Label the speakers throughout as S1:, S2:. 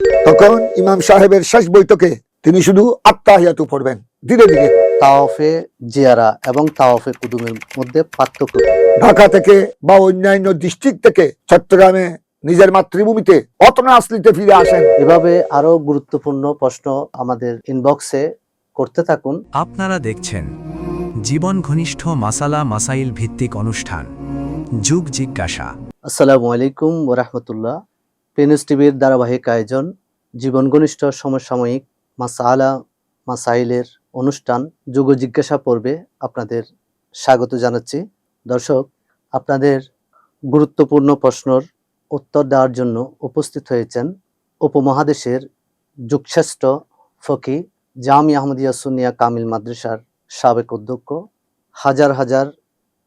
S1: তখন ইমাম সাহেবের শেষ বৈঠকে তিনি শুধু আত্তাহিয়াতু পড়বেন ধীরে ধীরে।
S2: তাওয়াফে জিয়ারা এবং তাওয়াফে কুদুমের মধ্যে পার্থক্য কি?
S1: ঢাকা থেকে বা অন্যান্য ডিস্ট্রিক্ট থেকে চট্টগ্রামে নিজের মাতৃভূমিতে অতনা আসলিতে ফিরে আসেন।
S2: এভাবে আরো গুরুত্বপূর্ণ প্রশ্ন আমাদের ইনবক্সে করতে থাকুন।
S3: আপনারা দেখছেন জীবন ঘনিষ্ঠ মাসালা মাসাইল ভিত্তিক অনুষ্ঠান যুগ জিজ্ঞাসা।
S2: আসসালামু আলাইকুম ওয়া রাহমাতুল্লাহ। পেনিস টিভির ধারাবাহিক আয়োজন জীবন ঘনিষ্ঠ সমসাময়িক মাসালা মাসাইলের অনুষ্ঠান যুগ জিজ্ঞাসা পর্বে আপনাদের স্বাগত জানাচ্ছি। দর্শক, আপনাদের গুরুত্বপূর্ণ প্রশ্নের উত্তর দেওয়ার জন্য উপস্থিত হয়েছেন উপমহাদেশের যুগশ্রেষ্ঠ ফকি জামিয়া আহমদিয়া সুন্নিয়া কামিল মাদ্রাসার সাবেক অধ্যক্ষ, হাজার হাজার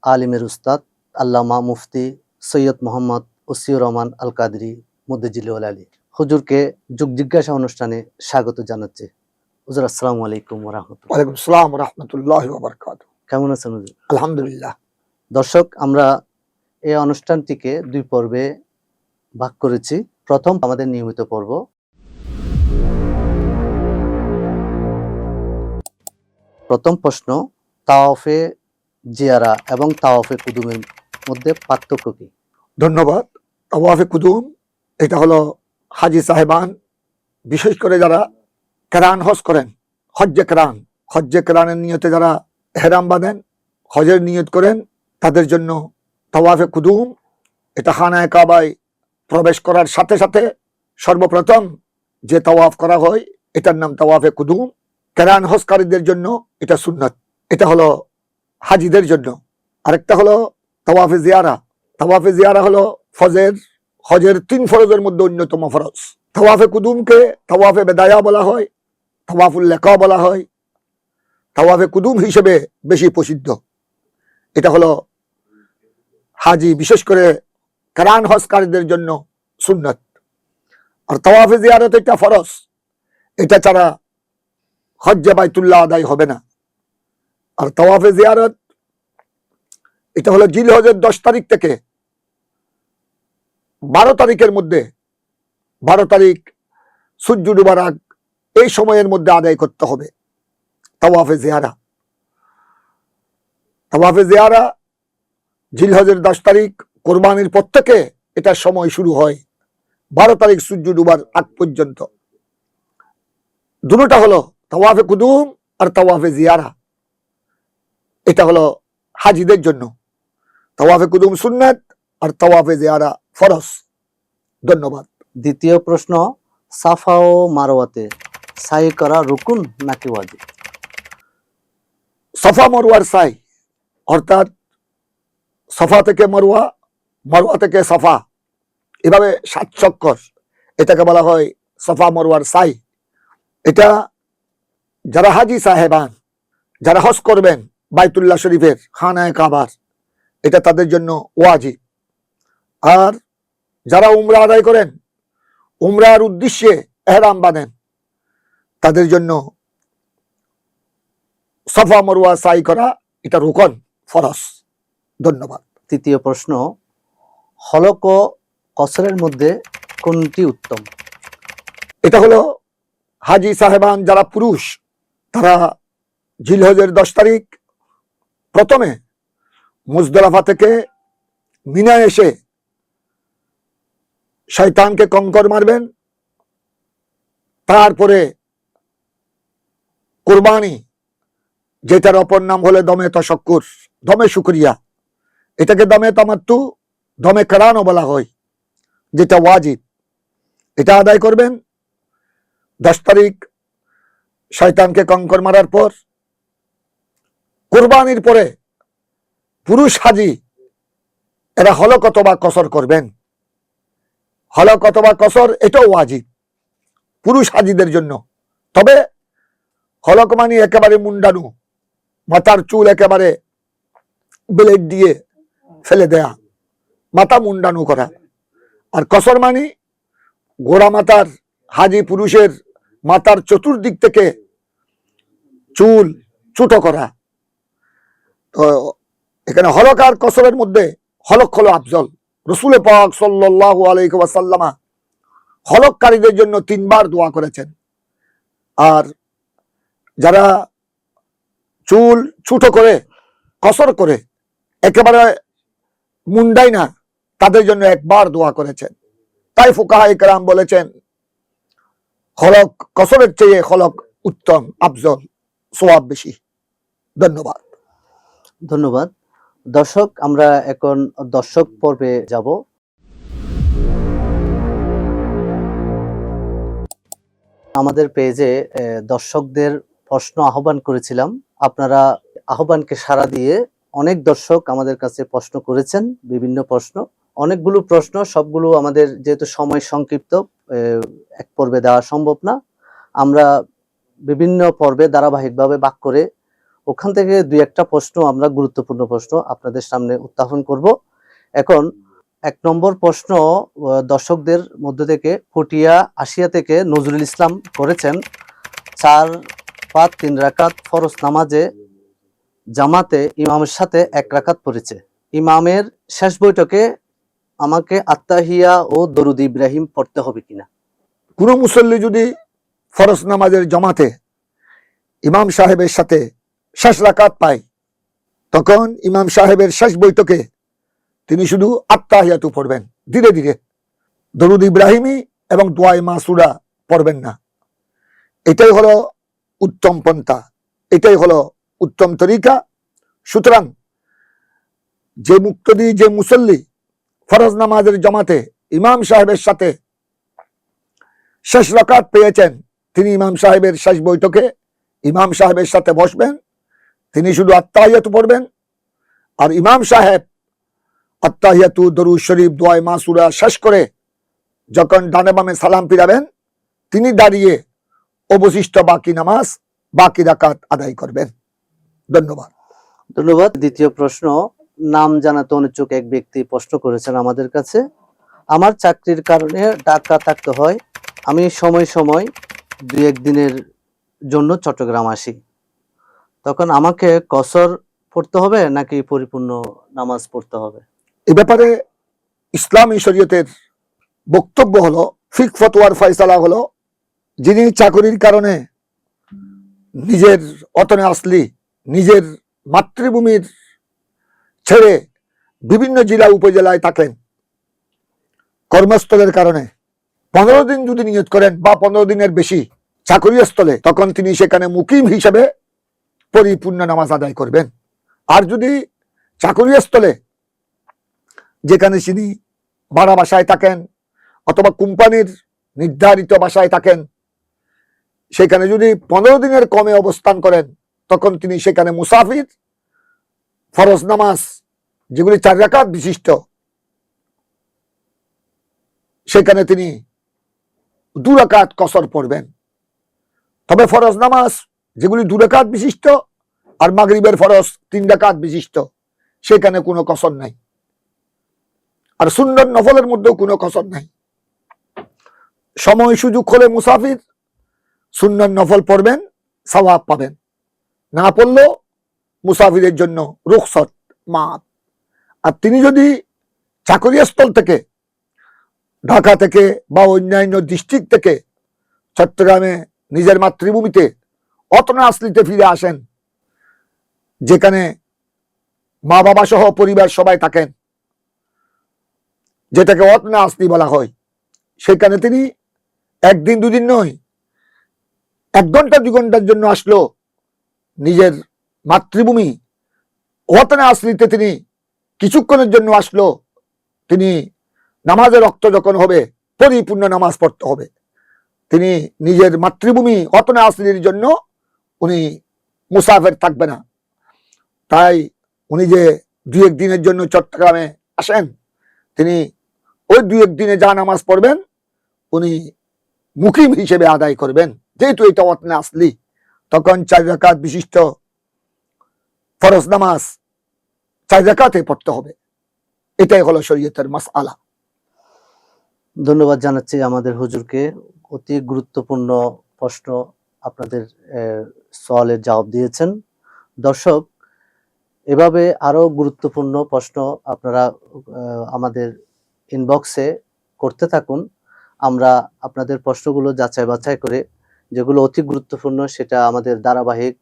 S2: আলিমের উস্তাদ আল্লামা মুফতি সৈয়দ মোহাম্মদ ওসিউর রহমান আল কাদরি মুদ্দেজিলুল আলী। হুজুরকে যুগ জিজ্ঞাসা অনুষ্ঠানে স্বাগত জানাচ্ছি। হুজুর, আসসালামু আলাইকুম ওয়া রাহমাতুল্লাহ।
S1: ওয়ালাইকুম আসসালাম ওয়া রাহমাতুল্লাহি ওয়া বারাকাতুহু।
S2: কেমন আছেন হুজুর?
S1: আলহামদুলিল্লাহ।
S2: দর্শক, আমরা এই অনুষ্ঠানটিকে দুই পর্বে ভাগ করেছি। প্রথম আমাদের নিয়মিত পর্ব। প্রথম প্রশ্ন, তাওয়াফে জিয়ারা এবং তাওয়াফে কুদুমের মধ্যে পার্থক্য কি?
S1: ধন্যবাদ। তাওয়াফে কুদুম এটা হলো হাজি সাহেবান, বিশেষ করে যারা কেরান হজ করেন, হজ্জে কেরানের নিয়তে যারা এহরাম বাঁধেন, হজের নিয়ত করেন, তাদের জন্য তাওয়াফে কুদুম এটা খানায়ে কাবায় প্রবেশ করার সাথে সাথে সর্বপ্রথম যে তাওয়াফ করা হয় এটার নাম তাওয়াফে কুদুম। কেরান হজকারীদের জন্য এটা সুন্নত, এটা হলো হাজিদের জন্য। আরেকটা হলো তাওয়াফে জিয়ারা। তাওয়াফে জিয়ারা হলো হজের 3 ফরজের মধ্যে অন্যতম ফরজ। তাওয়াফে কুদুমকে তাওয়াফে বেদায়া বলা হয়, তাওয়াফুল লেকা বলা হয়, তাওয়াফে কুদুম হিসেবে বেশি প্রসিদ্ধ। এটা হলো হাজি, বিশেষ করে কেরান হজকারীদের জন্য সুন্নত। আর তাওয়াফে জিয়ারত একটা ফরজ, এটা ছাড়া হজ্জে বাইতুল্লাহ আদায় হবে না। আর তাওয়াফে জিয়ারত এটা হলো জিলহজের 10 তারিখ থেকে 12 তারিখের মধ্যে, 12 তারিখ সূর্য ডুবার আগ, এই সময়ের মধ্যে আদায় করতে হবে তাওয়াফে জিয়ারা। তাওয়াফে জিয়ারা জিলহজের 10 তারিখ কোরবানির পর থেকে এটার সময় শুরু হয় 12 তারিখ সূর্য ডুবার আগ পর্যন্ত। দুটোটা হলো তাওয়াফে কুদুম আর তাওয়াফে জিয়ারা, এটা হলো হাজিদের জন্য। তাওয়াফে কুদুম সুন্নাত আর তাওয়াফে জিয়ারা ফরজ। ধন্যবাদ।
S2: দ্বিতীয় প্রশ্ন, সাফা ও মারওয়াতে সাই করা রুকুন নাকি ওয়াজিব?
S1: সফা মরওয়ার সাই, অর্থাৎ সফা থেকে মরওয়া, মরওয়া থেকে সফা, এভাবে 7 চক্কর, এটাকে বলা হয় সফা মরওয়ার সাই। এটা যারা হাজি সাহেবান, যারা হজ করবেন বাইতুল্লাহ শরীফের খানায়ে কাবার, এটা তাদের জন্য ওয়াজিব। আর যারা উমরা আদায় করেন, উমরার উদ্দেশ্যে এহরাম বাঁধেন, তাদের জন্য সফা মরওয়া সাই করা এটা রুকন, ফরজ। ধন্যবাদ।
S2: তৃতীয় প্রশ্ন, হলক ও কসরের মধ্যে কোনটি উত্তম?
S1: এটা হলো হাজি সাহেবান যারা পুরুষ, তারা জিলহজের 10 তারিখ প্রথমে মুজদলিফা থেকে মিনায় এসে শয়তানকে কঙ্কর মারবেন, তারপরে কুরবানি, যেটার অপর নাম হলো দমে তশক্কুর, দমে শুকরিয়া, এটাকে দমে তামাত্তু, দমে কেরানও বলা হয়, যেটা ওয়াজিব, এটা আদায় করবেন। 10 তারিখ শয়তানকে কঙ্কর মারার পর কুরবানির পরে পুরুষ হাজি এরা হলক অথবা কসর করবেন। হলক অথবা কসর এটাও ওয়াজিব পুরুষ হাজিদের জন্য। তবে হলক মানে একেবারে মুন্ডানো, মাথার চুল একেবারে ব্লেড দিয়ে ফেলে দেয়া, মাথা মুন্ডানো করা। আর কসর মানে গোড়া মাথার, হাজি পুরুষের মাথার চতুর্দিক থেকে চুল ছোট করা। তো এখানে হলক আর কসরের মধ্যে হলক হলো আফজল। রাসূল পাক সাল্লাল্লাহু আলাইহি ওয়াসাল্লাম হলককারীদের জন্য 3 বার দোয়া করেছেন। আর যারা চুল ছোট করে কসর করে একেবারে মুন্ডাই না, তাদের জন্য 1 বার দোয়া করেছেন। তাই ফুকাহায়ে কেরাম বলেছেন হলক কসরের চেয়ে হলক উত্তম, আফজল, সওয়াব বেশি। ধন্যবাদ।
S2: ধন্যবাদ। দর্শক, আমরা এখন দর্শক পর্বে যাব। আমাদের পেজে দর্শকদের প্রশ্ন আহ্বান করেছিলাম। আপনারা আহ্বানকে সাড়া দিয়ে অনেক দর্শক আমাদের কাছে প্রশ্ন করেছেন, বিভিন্ন প্রশ্ন, অনেকগুলো প্রশ্ন, সবগুলো আমাদের যেহেতু সময় সংক্ষিপ্ত এক পর্বে দেওয়া সম্ভব না। আমরা বিভিন্ন পর্বে ধারাবাহিকভাবে ভাগ করে ওখান থেকে 2-1টা প্রশ্ন আমরা গুরুত্বপূর্ণ প্রশ্ন আপনাদের সামনে উত্থাপন করব। এখন 1 নম্বর প্রশ্ন দর্শকদের মধ্য থেকে পটিয়া আশিয়া থেকে নজরুল ইসলাম করেছেন। 4-5-3 রাকাত ফরজ নামাজে জামাতে ইমামের সাথে 1 রাকাত পড়েছে। ইমামের শেষ বৈঠকে আমাকে আত্তাহিয়া ও দরুদ ইব্রাহিম পড়তে হবে কিনা?
S1: কোনো মুসল্লি যদি ফরজ নামাজের জামাতে ইমাম সাহেবের সাথে শেষ রাকাত পায়, তখন ইমাম সাহেবের শেষ বৈঠকে তিনি শুধু আত্তাহিয়াতু পড়বেন, ধীরে ধীরে দরুদ ইব্রাহিমি এবং দোয়ায়ে মাসুরা পড়বেন না। এটাই হলো উত্তম পন্থা, এটাই হলো উত্তম তরিকা। সুতরাং যে মুসল্লি ফরজ নামাজের জামাতে ইমাম সাহেবের সাথে শেষ রাকাত পেয়েছেন, তিনি ইমাম সাহেবের শেষ বৈঠকে ইমাম সাহেবের সাথে বসবেন, তিনি শুধু আত্তাহিয়াতু পড়বেন। আর ইমাম সাহেব আত্তাহিয়াতু, দরুদ শরীফ, দোয়ায়ে মাসুরা শেষ করে যখন ডানে বামে সালাম ফিরাবেন, তিনি দাঁড়িয়ে অবশিষ্ট বাকি রাকাত আদায় করবেন। ধন্যবাদ।
S2: ধন্যবাদ। দ্বিতীয় প্রশ্ন, নাম জানাতে অনিচ্ছুক এক ব্যক্তি প্রশ্ন করেছেন আমাদের কাছে। আমার চাকরির কারণে ঢাকা থাকতে হয়। আমি সময় সময় 2-1 দিনের জন্য চট্টগ্রাম আসি। তখন আমাকে কসর পড়তে হবে নাকি পরিপূর্ণ নামাজ পড়তে হবে?
S1: এ ব্যাপারে ইসলামী শরীয়তের বক্তব্য হলো, ফিকহ ফতোয়ার ফয়সালা হলো, যিনি চাকরির কারণে নিজের অতনে আসলি, নিজের মাতৃভূমির ছেড়ে বিভিন্ন জেলা উপজেলায় থাকেন কর্মস্থলের কারণে, 15 দিন যদি নিয়ত করেন বা 15 দিনের বেশি চাকরি স্থলে, তখন তিনি সেখানে মুকিম হিসেবে পরিপূর্ণ নামাজ আদায় করবেন। আর যদি চাকরি স্থলে, যেখানে তিনি ভাড়া বাসায় থাকেন অথবা কোম্পানির নির্ধারিত বাসায় থাকেন, সেখানে যদি 15 দিনের কমে অবস্থান করেন, তখন তিনি সেখানে মুসাফির, ফরজ নামাজ যেগুলি 4 রাকাত বিশিষ্ট, সেখানে তিনি 2 রাকাত কসর পড়বেন। তবে ফরজ নামাজ যেগুলি 2 রাকাত বিশিষ্ট আর মাগরিবের ফরজ 3 রাকাত বিশিষ্ট, সেখানে কোনো কসর নাই। আর সুন্নত নফলের মধ্যেও কোনো কসর নাই। সময় সুযোগ হলে মুসাফির সুন্নত নফল পড়বেন, সওয়াব পাবেন। না পড়লেও মুসাফিরের জন্য রুখসত, মাফ। আর তিনি যদি চাকরি স্থল থেকে, ঢাকা থেকে বা অন্যান্য ডিস্ট্রিক্ট থেকে চট্টগ্রামে নিজের মাতৃভূমিতে অতনা আসলিতে ফিরে আসেন, যেখানে মা বাবা সহ পরিবার সবাই থাকেন, যেটাকে অতনা আসলি বলা হয়, সেখানে তিনি 1 দিন 2 দিন নয়, 1 ঘন্টা 2 ঘন্টার জন্য আসলো নিজের মাতৃভূমি ওয়াতনে আসলিতে, তিনি কিছুক্ষণের জন্য আসলো, তিনি নামাজের রক্ত যখন হবে পরিপূর্ণ নামাজ পড়তে হবে। তিনি নিজের মাতৃভূমি ওয়াতনে আসলির জন্য উনি মুসাফির থাকবে না। তাই উনি যে 2-1 দিনের জন্য চট্টগ্রামে আসেন, তিনি ওই 2-1 দিনে যা নামাজ পড়বেন উনি মুকিম হিসেবে আদায় করবেন। যেহেতু এটা ওয়াতনে আসলি, তখন 4 রাকাত বিশিষ্ট ফরজ নামাজ 4 রাকাতে পড়তে হবে। এটাই হলো শরীয়তের মাসআলা।
S2: ধন্যবাদ জানাচ্ছি আমাদের হুজুরকে। অতি গুরুত্বপূর্ণ প্রশ্ন আপনাদের সওয়ালের জবাব দিয়েছেন। দর্শক, এভাবে আরো গুরুত্বপূর্ণ প্রশ্ন আপনারা আমাদের ইনবক্সে করতে থাকুন। আমরা আপনাদের প্রশ্নগুলো যাচাই বাছাই করে যেগুলো অতি গুরুত্বপূর্ণ সেটা আমাদের ধারাবাহিক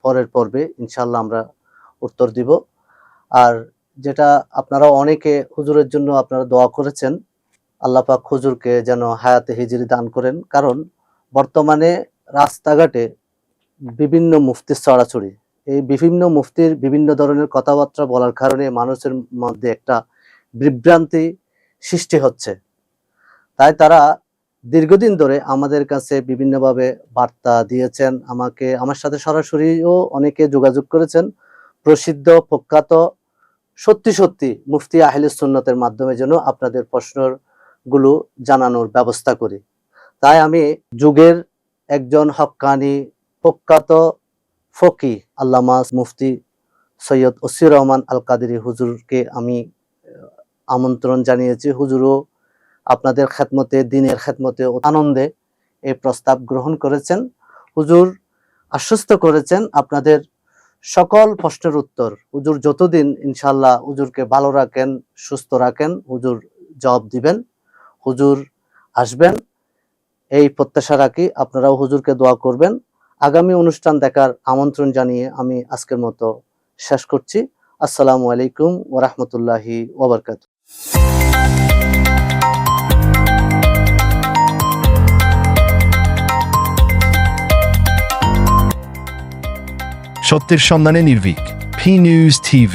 S2: পরের পর্বে ইনশাল্লাহ আমরা উত্তর দিব। আর যেটা আপনারা অনেকে হুজুরের জন্য আপনারা দোয়া করেছেন, আল্লাহ পাক হুজুরকে যেন হায়াতে হিজরি দান করেন, কারণ বর্তমানে রাস্তাঘাটে বিভিন্ন মুফতির ছড়াছড়ি, এই বিভিন্ন মুফতির বিভিন্ন ধরনের কথাবার্তা বলার কারণে মানুষের মধ্যে একটা বিভ্রান্তি সৃষ্টি হচ্ছে। তাই তারা দীর্ঘদিন ধরে আমাদের কাছে বিভিন্নভাবে বার্তা দিয়েছেন, আমার সাথে সরাসরিও অনেকে যোগাযোগ করেছেন, প্রসিদ্ধ প্রখ্যাত সত্যি মুফতি আহলে সুন্নতের মাধ্যমে যেন আপনাদের প্রশ্নগুলো জানানোর ব্যবস্থা করি। তাই আমি যুগের একজন হক্কানি প্রখ্যাত ফকি আল্লামা মুফতি সৈয়দ ওসির রহমান আল কাদেরী হুজুরকে আমি আমন্ত্রণ জানিয়েছি। হুজুরও আপনাদের খেদমতে, দিনের খেদমতে আনন্দে এই প্রস্তাব গ্রহণ করেছেন। হুজুর আশ্বস্ত করেছেন আপনাদের সকল প্রশ্নের উত্তর হুজুর যতদিন ইনশাল্লাহ হুজুরকে ভালো রাখেন, সুস্থ রাখেন, হুজুর জবাব দিবেন, হুজুর আসবেন, এই প্রত্যাশা রাখি। আপনারাও হুজুরকে দোয়া করবেন। আগামী অনুষ্ঠান দেখার আমন্ত্রণ জানিয়ে আমি আজকের মতো শেষ করছি। আসসালামু আলাইকুম ওয়া রাহমাতুল্লাহি ওয়া বারাকাতুহু।
S4: সত্যের সন্ধানে নির্ভীক, P News TV।